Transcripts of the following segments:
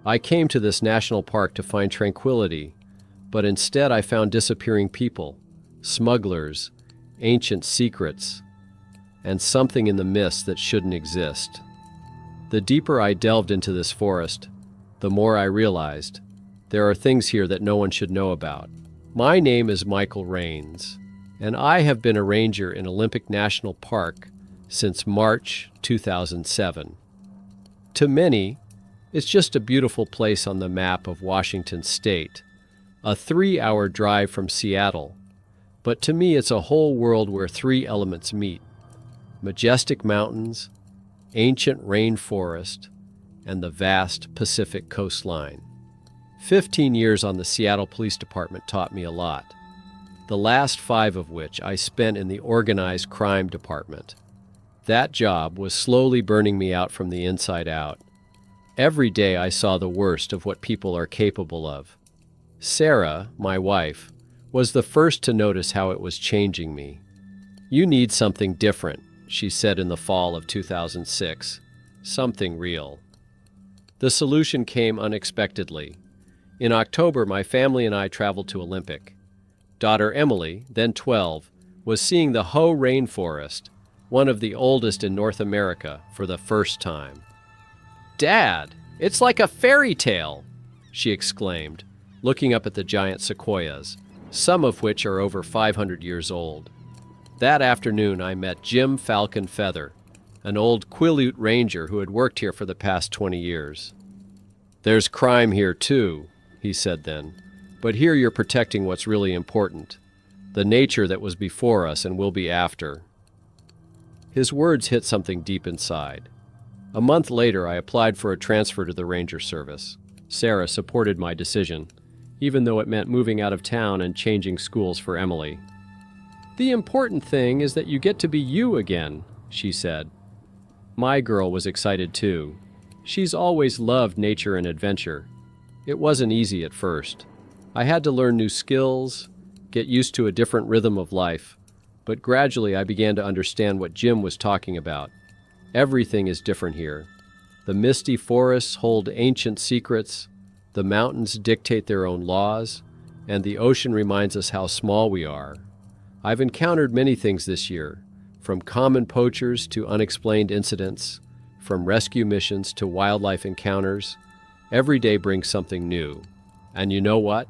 I came to this national park to find tranquility, but instead I found disappearing people, smugglers, ancient secrets, and something in the mist that shouldn't exist. The deeper I delved into this forest, the more I realized there are things here that no one should know about. My name is Michael Rains, and I have been a ranger in Olympic National Park since March 2007. To many, it's just a beautiful place on the map of Washington State, a 3-hour drive from Seattle. But to me, it's a whole world where three elements meet: majestic mountains, ancient rainforest, and the vast Pacific coastline. 15 years on the Seattle Police Department taught me a lot, the last 5 of which I spent in the organized crime department. That job was slowly burning me out from the inside out. Every day I saw the worst of what people are capable of. Sarah, my wife, was the first to notice how it was changing me. "You need something different," she said in the fall of 2006. "Something real." The solution came unexpectedly. In October, my family and I traveled to Olympic. Daughter Emily, then 12, was seeing the Hoh rainforest, one of the oldest in North America, for the first time. "Dad, it's like a fairy tale!" she exclaimed, looking up at the giant sequoias, some of which are over 500 years old. That afternoon, I met Jim Falcon Feather, an old Quileute ranger who had worked here for the past 20 years. "There's crime here, too," he said then, "but here you're protecting what's really important, the nature that was before us and will be after." His words hit something deep inside. A month later, I applied for a transfer to the Ranger Service. Sarah supported my decision, even though it meant moving out of town and changing schools for Emily. "The important thing is that you get to be you again," she said. My girl was excited too. She's always loved nature and adventure. It wasn't easy at first. I had to learn new skills, get used to a different rhythm of life, but gradually I began to understand what Jim was talking about. Everything is different here. The misty forests hold ancient secrets, the mountains dictate their own laws, and the ocean reminds us how small we are. I've encountered many things this year, from common poachers to unexplained incidents, from rescue missions to wildlife encounters. Every day brings something new. And you know what?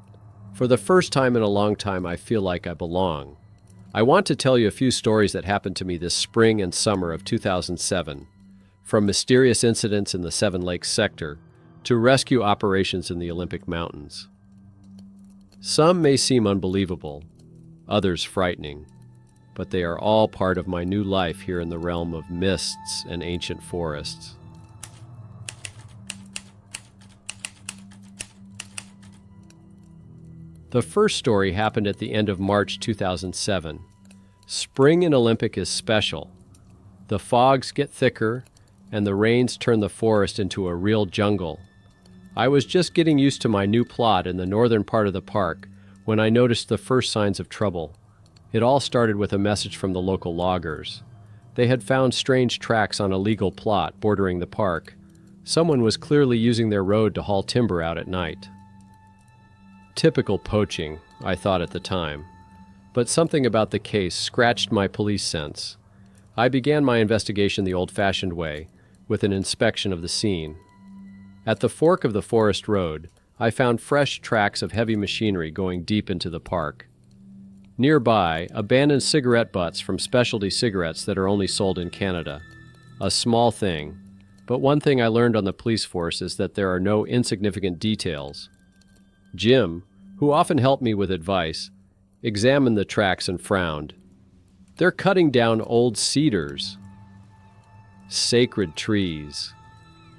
For the first time in a long time, I feel like I belong. I want to tell you a few stories that happened to me this spring and summer of 2007, from mysterious incidents in the Seven Lakes sector to rescue operations in the Olympic Mountains. Some may seem unbelievable, others frightening, but they are all part of my new life here in the realm of mists and ancient forests. The first story happened at the end of March 2007. Spring in Olympic is special. The fogs get thicker, and the rains turn the forest into a real jungle. I was just getting used to my new plot in the northern part of the park when I noticed the first signs of trouble. It all started with a message from the local loggers. They had found strange tracks on a legal plot bordering the park. Someone was clearly using their road to haul timber out at night. Typical poaching, I thought at the time. But something about the case scratched my police sense. I began my investigation the old-fashioned way, with an inspection of the scene. At the fork of the forest road, I found fresh tracks of heavy machinery going deep into the park. Nearby, abandoned cigarette butts from specialty cigarettes that are only sold in Canada. A small thing, but one thing I learned on the police force is that there are no insignificant details. Jim, who often helped me with advice, examined the tracks and frowned. "They're cutting down old cedars. Sacred trees."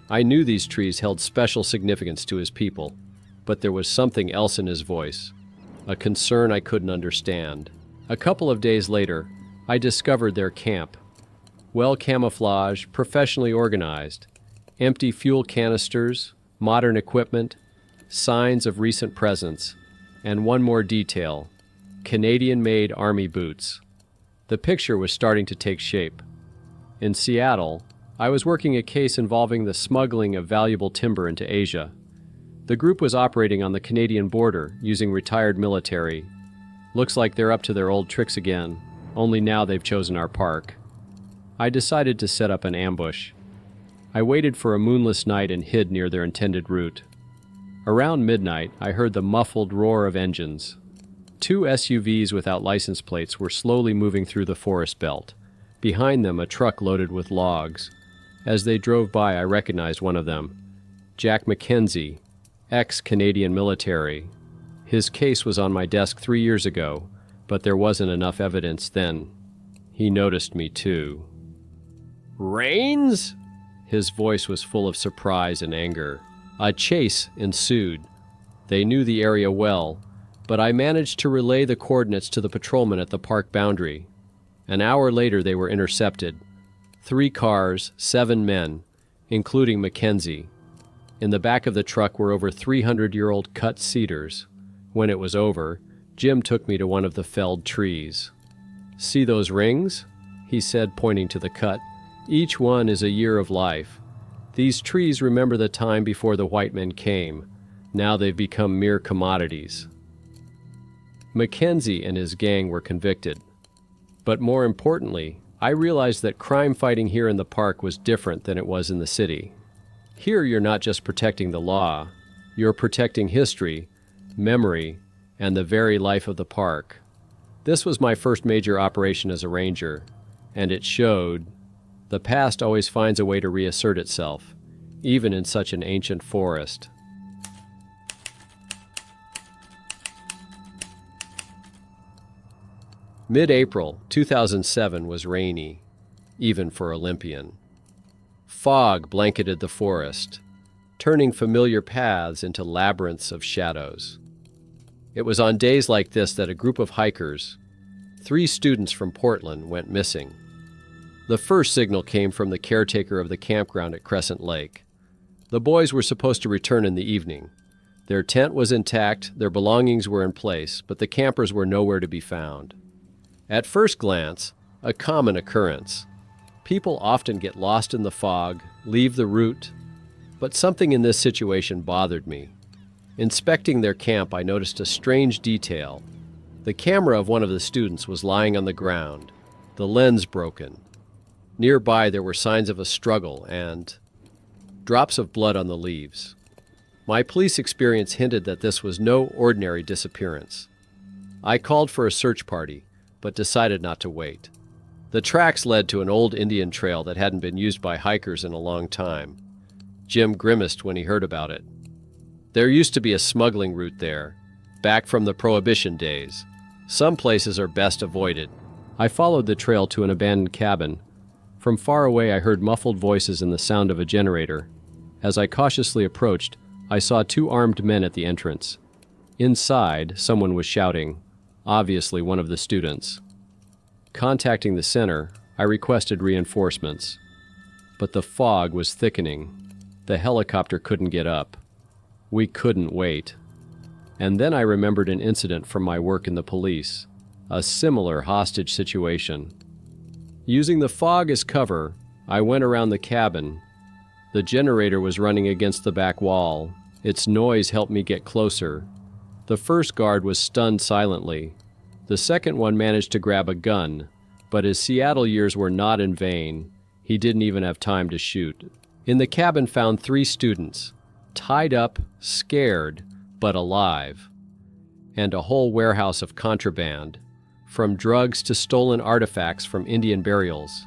I knew these trees held special significance to his people, but there was something else in his voice, a concern I couldn't understand. A couple of days later, I discovered their camp. Well camouflaged, professionally organized, empty fuel canisters, modern equipment, signs of recent presence, and one more detail: Canadian-made army boots. The picture was starting to take shape. In Seattle, I was working a case involving the smuggling of valuable timber into Asia. The group was operating on the Canadian border using retired military. Looks like they're up to their old tricks again, only now they've chosen our park. I decided to set up an ambush. I waited for a moonless night and hid near their intended route. Around midnight, I heard the muffled roar of engines. 2 SUVs without license plates were slowly moving through the forest belt. Behind them, a truck loaded with logs. As they drove by, I recognized one of them. Jack Mackenzie, ex-Canadian military. His case was on my desk 3 years ago, but there wasn't enough evidence then. He noticed me too. "Rains?" His voice was full of surprise and anger. A chase ensued. They knew the area well, but I managed to relay the coordinates to the patrolman at the park boundary. An hour later, they were intercepted. 3 cars, 7 men, including Mackenzie. In the back of the truck were over 300-year-old cut cedars. When it was over, Jim took me to one of the felled trees. "See those rings?" he said, pointing to the cut. "Each one is a year of life. These trees remember the time before the white men came. Now they've become mere commodities." Mackenzie and his gang were convicted. But more importantly, I realized that crime fighting here in the park was different than it was in the city. Here you're not just protecting the law, you're protecting history, memory, and the very life of the park. This was my first major operation as a ranger, and it showed. The past always finds a way to reassert itself, even in such an ancient forest. Mid-April 2007 was rainy, even for Olympian. Fog blanketed the forest, turning familiar paths into labyrinths of shadows. It was on days like this that a group of hikers, 3 students from Portland, went missing. The first signal came from the caretaker of the campground at Crescent Lake. The boys were supposed to return in the evening. Their tent was intact, their belongings were in place, but the campers were nowhere to be found. At first glance, a common occurrence. People often get lost in the fog, leave the route, but something in this situation bothered me. Inspecting their camp, I noticed a strange detail. The camera of one of the students was lying on the ground, the lens broken. Nearby, there were signs of a struggle and drops of blood on the leaves. My police experience hinted that this was no ordinary disappearance. I called for a search party, but decided not to wait. The tracks led to an old Indian trail that hadn't been used by hikers in a long time. Jim grimaced when he heard about it. There used to be a smuggling route there, back from the Prohibition days. Some places are best avoided. I followed the trail to an abandoned cabin. From far away, I heard muffled voices and the sound of a generator. As I cautiously approached, I saw 2 armed men at the entrance. Inside, someone was shouting, obviously one of the students. Contacting the center, I requested reinforcements. But the fog was thickening. The helicopter couldn't get up. We couldn't wait. And then I remembered an incident from my work in the police, a similar hostage situation. Using the fog as cover, I went around the cabin. The generator was running against the back wall. Its noise helped me get closer. The first guard was stunned silently. The second one managed to grab a gun, but his Seattle years were not in vain. He didn't even have time to shoot. In the cabin found 3 students, tied up, scared, but alive, and a whole warehouse of contraband, from drugs to stolen artifacts from Indian burials.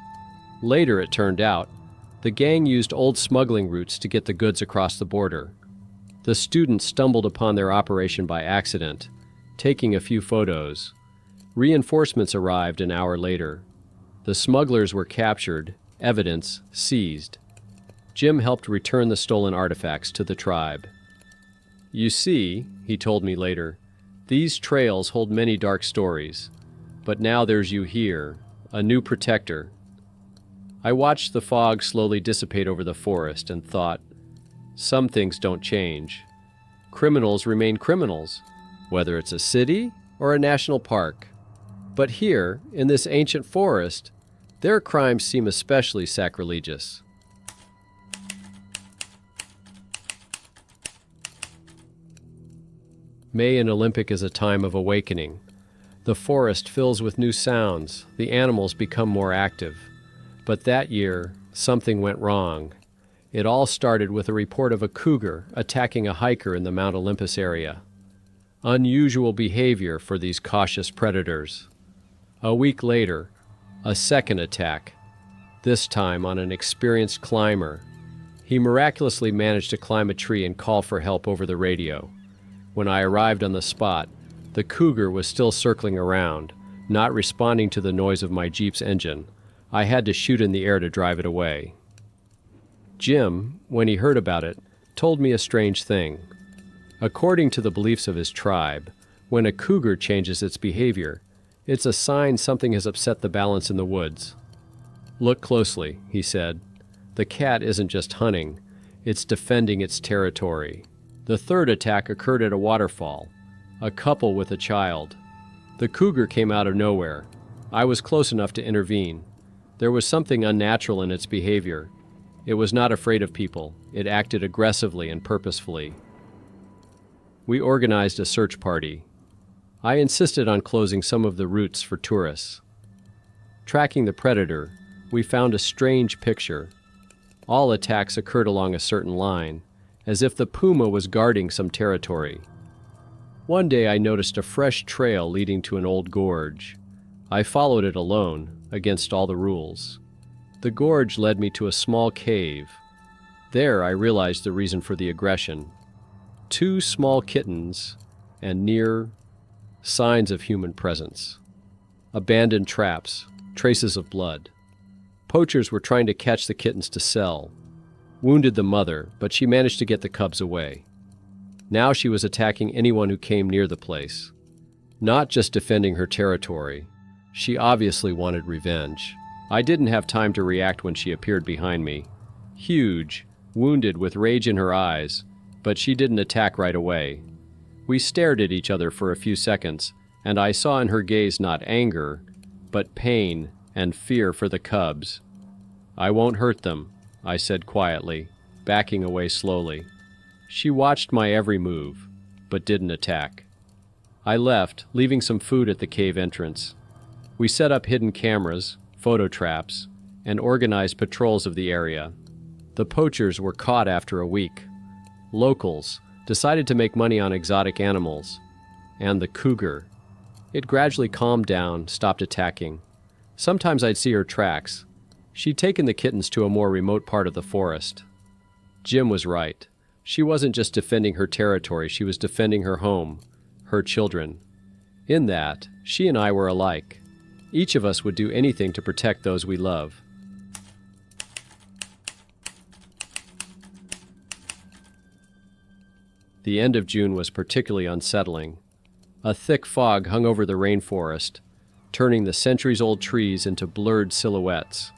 Later, it turned out, the gang used old smuggling routes to get the goods across the border. The students stumbled upon their operation by accident, taking a few photos. Reinforcements arrived an hour later. The smugglers were captured, evidence seized. Jim helped return the stolen artifacts to the tribe. "You see," he told me later, "these trails hold many dark stories. But now there's you here, a new protector." I watched the fog slowly dissipate over the forest and thought, some things don't change. Criminals remain criminals, whether it's a city or a national park. But here, in this ancient forest, their crimes seem especially sacrilegious. May in Olympic is a time of awakening. The forest fills with new sounds, the animals become more active. But that year, something went wrong. It all started with a report of a cougar attacking a hiker in the Mount Olympus area. Unusual behavior for these cautious predators. A week later, a second attack, this time on an experienced climber. He miraculously managed to climb a tree and call for help over the radio. When I arrived on the spot, the cougar was still circling around, not responding to the noise of my Jeep's engine. I had to shoot in the air to drive it away. Jim, when he heard about it, told me a strange thing. According to the beliefs of his tribe, when a cougar changes its behavior, it's a sign something has upset the balance in the woods. Look closely, he said. The cat isn't just hunting, it's defending its territory. The third attack occurred at a waterfall, a couple with a child. The cougar came out of nowhere. I was close enough to intervene. There was something unnatural in its behavior. It was not afraid of people. It acted aggressively and purposefully. We organized a search party. I insisted on closing some of the routes for tourists. Tracking the predator, we found a strange picture. All attacks occurred along a certain line, as if the puma was guarding some territory. One day I noticed a fresh trail leading to an old gorge. I followed it alone, against all the rules. The gorge led me to a small cave. There I realized the reason for the aggression. 2 small kittens, and near signs of human presence. Abandoned traps, traces of blood. Poachers were trying to catch the kittens to sell. Wounded the mother, but she managed to get the cubs away. Now she was attacking anyone who came near the place. Not just defending her territory. She obviously wanted revenge. I didn't have time to react when she appeared behind me. Huge, wounded with rage in her eyes, but she didn't attack right away. We stared at each other for a few seconds, and I saw in her gaze not anger, but pain and fear for the cubs. "I won't hurt them," I said quietly, backing away slowly. She watched my every move, but didn't attack. I left, leaving some food at the cave entrance. We set up hidden cameras, photo traps, and organized patrols of the area. The poachers were caught after a week. Locals decided to make money on exotic animals. And the cougar. It gradually calmed down, stopped attacking. Sometimes I'd see her tracks. She'd taken the kittens to a more remote part of the forest. Jim was right. She wasn't just defending her territory, she was defending her home, her children. In that, she and I were alike. Each of us would do anything to protect those we love. The end of June was particularly unsettling. A thick fog hung over the rainforest, turning the centuries-old trees into blurred silhouettes.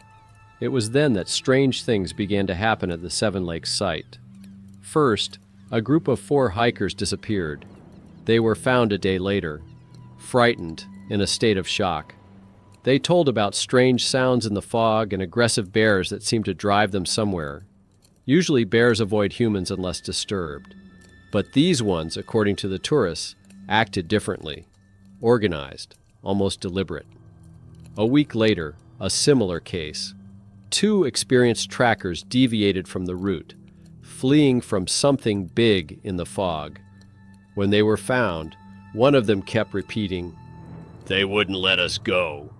It was then that strange things began to happen at the Seven Lakes site. First, a group of 4 hikers disappeared. They were found a day later, frightened, in a state of shock. They told about strange sounds in the fog and aggressive bears that seemed to drive them somewhere. Usually bears avoid humans unless disturbed. But these ones, according to the tourists, acted differently, organized, almost deliberate. A week later, a similar case. 2 experienced trackers deviated from the route, fleeing from something big in the fog. When they were found, one of them kept repeating, "They wouldn't let us go.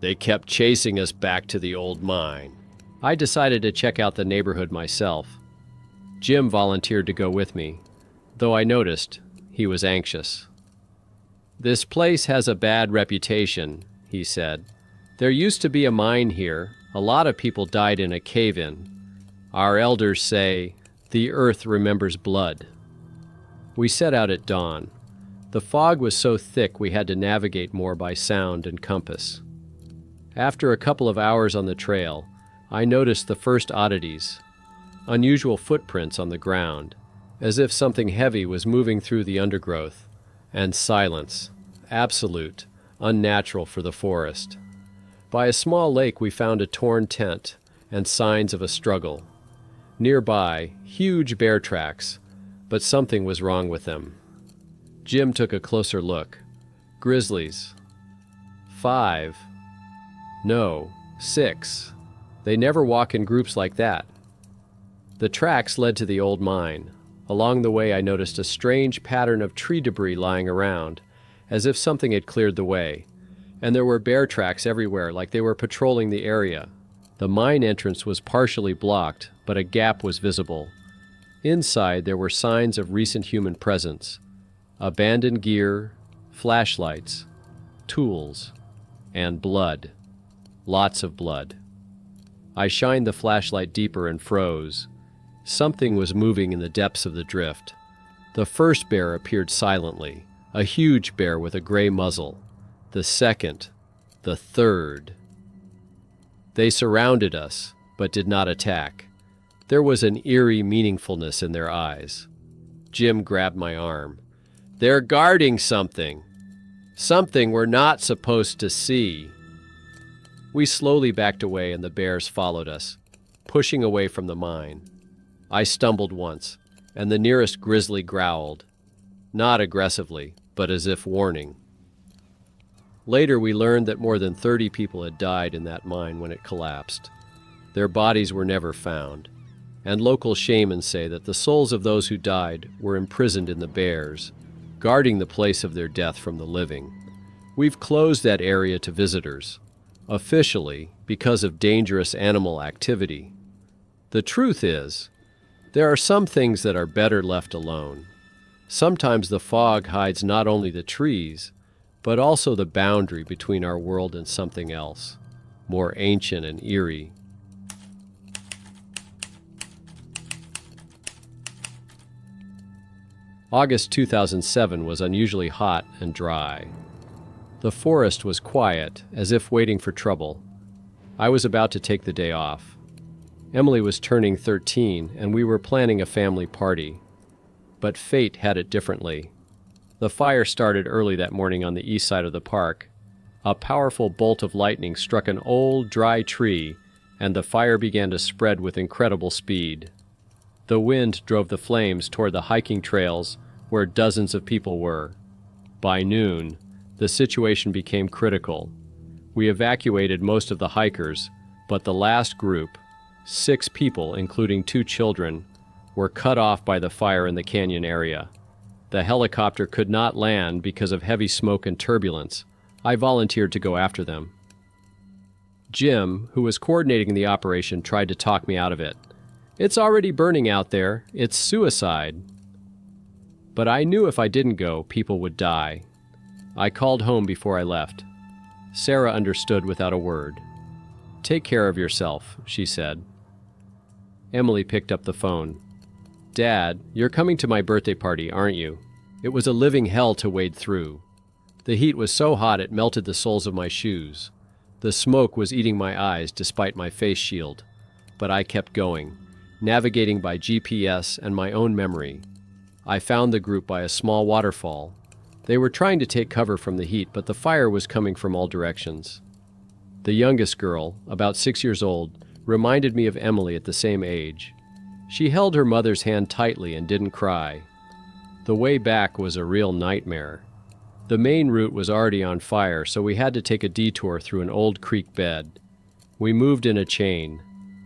They kept chasing us back to the old mine." I decided to check out the neighborhood myself. Jim volunteered to go with me, though I noticed he was anxious. "This place has a bad reputation," he said. "There used to be a mine here. A lot of people died in a cave-in. Our elders say, the earth remembers blood." We set out at dawn. The fog was so thick we had to navigate more by sound and compass. After a couple of hours on the trail, I noticed the first oddities. Unusual footprints on the ground, as if something heavy was moving through the undergrowth, and silence, absolute, unnatural for the forest. By a small lake we found a torn tent and signs of a struggle. Nearby, huge bear tracks, but something was wrong with them. Jim took a closer look. Grizzlies. 5. No, 6. They never walk in groups like that. The tracks led to the old mine. Along the way, I noticed a strange pattern of tree debris lying around, as if something had cleared the way. And there were bear tracks everywhere, like they were patrolling the area. The mine entrance was partially blocked, but a gap was visible. Inside, there were signs of recent human presence. Abandoned gear, flashlights, tools, and blood. Lots of blood. I shined the flashlight deeper and froze. Something was moving in the depths of the drift. The first bear appeared silently, a huge bear with a gray muzzle. The second, the third. They surrounded us, but did not attack. There was an eerie meaningfulness in their eyes. Jim grabbed my arm. They're guarding something. Something we're not supposed to see. We slowly backed away and the bears followed us, pushing away from the mine. I stumbled once, and the nearest grizzly growled. Not aggressively, but as if warning. Later we learned that more than 30 people had died in that mine when it collapsed. Their bodies were never found, and local shamans say that the souls of those who died were imprisoned in the bears, guarding the place of their death from the living. We've closed that area to visitors, officially because of dangerous animal activity. The truth is, there are some things that are better left alone. Sometimes the fog hides not only the trees, but also the boundary between our world and something else, more ancient and eerie. August 2007 was unusually hot and dry. The forest was quiet, as if waiting for trouble. I was about to take the day off. Emily was turning 13, and we were planning a family party. But fate had it differently. The fire started early that morning on the east side of the park. A powerful bolt of lightning struck an old, dry tree, and the fire began to spread with incredible speed. The wind drove the flames toward the hiking trails where dozens of people were. By noon, the situation became critical. We evacuated most of the hikers, but the last group, 6 people, including 2 children, were cut off by the fire in the canyon area. The helicopter could not land because of heavy smoke and turbulence. I volunteered to go after them. Jim, who was coordinating the operation, tried to talk me out of it. It's already burning out there. It's suicide. But I knew if I didn't go, people would die. I called home before I left. Sarah understood without a word. "Take care of yourself," she said. Emily picked up the phone. "Dad, you're coming to my birthday party, aren't you?" It was a living hell to wade through. The heat was so hot it melted the soles of my shoes. The smoke was eating my eyes despite my face shield. But I kept going, navigating by GPS and my own memory. I found the group by a small waterfall. They were trying to take cover from the heat, but the fire was coming from all directions. The youngest girl, about 6 years old, reminded me of Emily at the same age. She held her mother's hand tightly and didn't cry. The way back was a real nightmare. The main route was already on fire, so we had to take a detour through an old creek bed. We moved in a chain,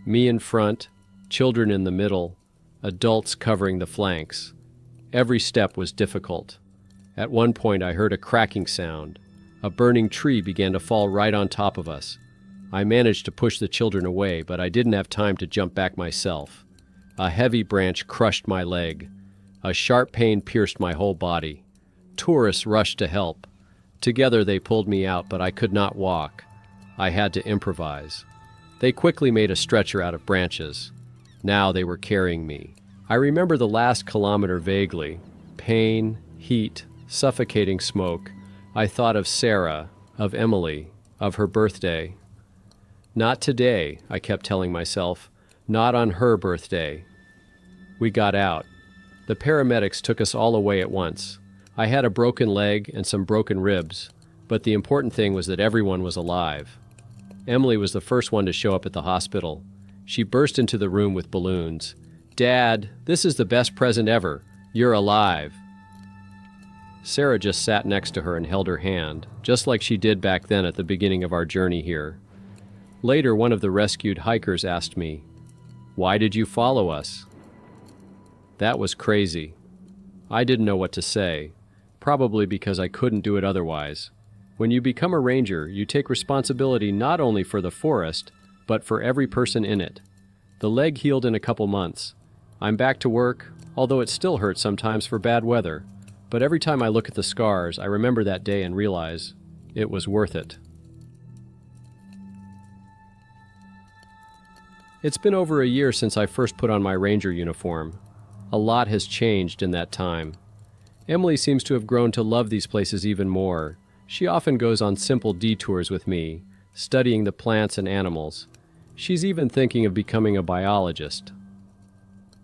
me in front, children in the middle, adults covering the flanks. Every step was difficult. At one point I heard a cracking sound. A burning tree began to fall right on top of us. I managed to push the children away, but I didn't have time to jump back myself. A heavy branch crushed my leg. A sharp pain pierced my whole body. Tourists rushed to help. Together they pulled me out, but I could not walk. I had to improvise. They quickly made a stretcher out of branches. Now they were carrying me. I remember the last kilometer vaguely. Pain, heat, suffocating smoke. I thought of Sarah, of Emily, of her birthday. Not today, I kept telling myself. Not on her birthday. We got out. The paramedics took us all away at once. I had a broken leg and some broken ribs, but the important thing was that everyone was alive. Emily was the first one to show up at the hospital. She burst into the room with balloons. "Dad, this is the best present ever. You're alive." Sarah just sat next to her and held her hand, just like she did back then at the beginning of our journey here. Later, one of the rescued hikers asked me, "Why did you follow us?" That was crazy. I didn't know what to say, probably because I couldn't do it otherwise. When you become a ranger, you take responsibility not only for the forest, but for every person in it. The leg healed in a couple months. I'm back to work, although it still hurts sometimes for bad weather. But every time I look at the scars, I remember that day and realize it was worth it. It's been over a year since I first put on my ranger uniform. A lot has changed in that time. Emily seems to have grown to love these places even more. She often goes on simple detours with me, studying the plants and animals. She's even thinking of becoming a biologist.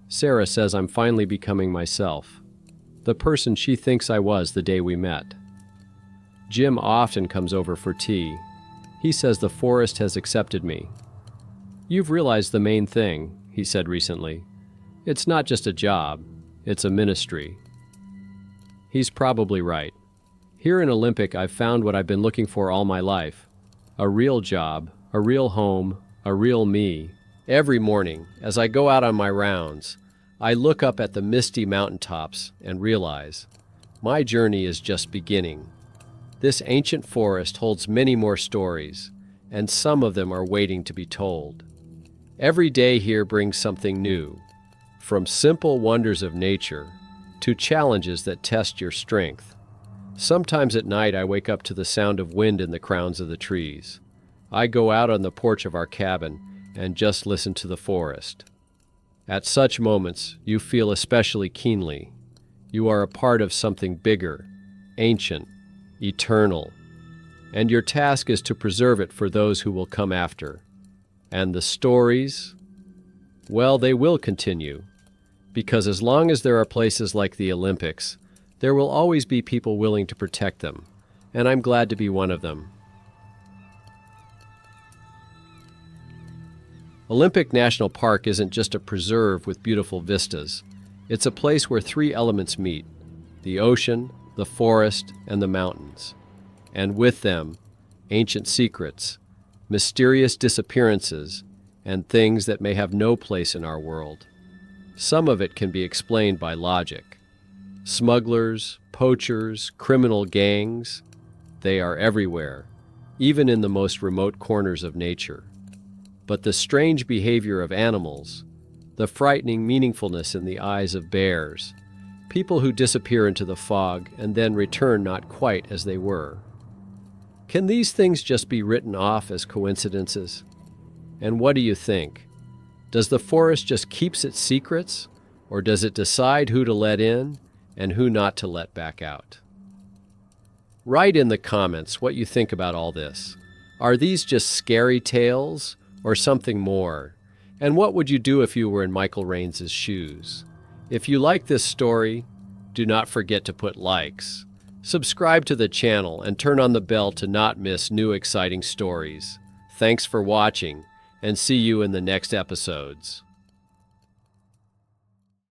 Sarah says I'm finally becoming myself, the person she thinks I was the day we met. Jim often comes over for tea. He says the forest has accepted me. "You've realized the main thing," he said recently. "It's not just a job, it's a ministry." He's probably right. Here in Olympic, I've found what I've been looking for all my life. A real job, a real home, a real me. Every morning, as I go out on my rounds, I look up at the misty mountaintops and realize my journey is just beginning. This ancient forest holds many more stories, and some of them are waiting to be told. Every day here brings something new, from simple wonders of nature to challenges that test your strength. Sometimes at night I wake up to the sound of wind in the crowns of the trees. I go out on the porch of our cabin and just listen to the forest. At such moments, you feel especially keenly. You are a part of something bigger, ancient, eternal, and your task is to preserve it for those who will come after. And the stories? Well, they will continue, because as long as there are places like the Olympics, there will always be people willing to protect them, and I'm glad to be one of them. Olympic National Park isn't just a preserve with beautiful vistas. It's a place where three elements meet: the ocean, the forest, and the mountains. And with them, ancient secrets, mysterious disappearances, and things that may have no place in our world. Some of it can be explained by logic. Smugglers, poachers, criminal gangs, they are everywhere, even in the most remote corners of nature. But the strange behavior of animals, the frightening meaningfulness in the eyes of bears, people who disappear into the fog and then return not quite as they were. Can these things just be written off as coincidences? And what do you think? Does the forest just keep its secrets, or does it decide who to let in and who not to let back out? Write in the comments what you think about all this. Are these just scary tales or something more? And what would you do if you were in Michael Rains' shoes? If you like this story, do not forget to put likes. Subscribe to the channel and turn on the bell to not miss new exciting stories. Thanks for watching, and see you in the next episodes.